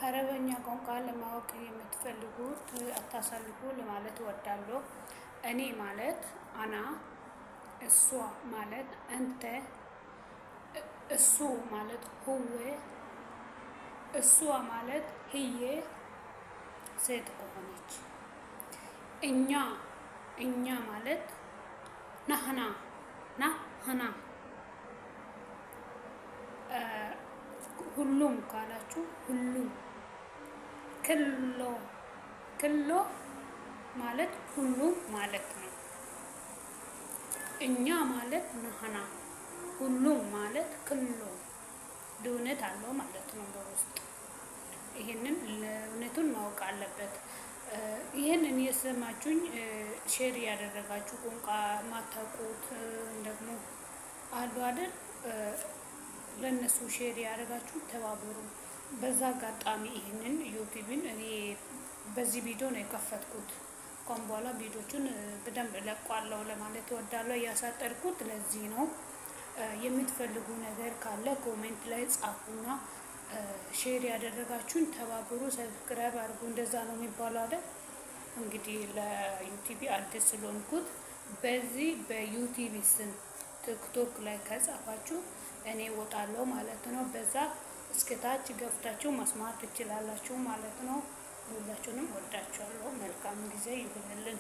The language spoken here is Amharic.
አረበኛ ቋንቋ ለማወቅ የምትፈልጉት አታሳልፉ ለማለት እወዳለሁ። እኔ ማለት አና፣ እሷ ማለት አንተ፣ እሱ ማለት ሁዌ፣ እሷ ማለት ህዬ ሴት ከሆነች፣ እኛ እኛ ማለት ናህና ናህና። ሁሉም ካላችሁ ሁሉም፣ ክሎ ክሎ ማለት ሁሉም ማለት ነው። እኛ ማለት ናህና፣ ሁሉም ማለት ክሎ ልዩነት አለው ማለት ነው በውስጥ። ይሄንን እውነቱን ማወቅ አለበት። ይሄንን የሰማችሁኝ ሼር ያደረጋችሁ ቋንቋ ማታውቁት ደግሞ አሉ አይደል? ለነሱ ሼር ያደረጋችሁ ተባበሩ። በዛ አጋጣሚ ይሄንን ዩቲዩብን እኔ በዚህ ቪዲዮ ነው የከፈትኩት። ከአሁን በኋላ ቪዲዮቹን በደንብ እለቋለሁ ለማለት እወዳለሁ። ያሳጠርኩት ለዚህ ነው። የምትፈልጉ ነገር ካለ ኮሜንት ላይ ጻፉና ሼር ያደረጋችሁን ተባበሩ፣ ሰብስክራይብ አድርጉ። እንደዛ ነው የሚባለው አይደል? እንግዲህ ለዩቲዩብ አዲስ ስለሆንኩት በዚህ በዩቲዩብ ስም ቲክቶክ ላይ ከጻፋችሁ እኔ እወጣለሁ ማለት ነው። በዛ እስከታች ገብታችሁ መስማት ትችላላችሁ ማለት ነው። ሁላችሁንም ወዳችኋለሁ። መልካም ጊዜ ይሁንልን።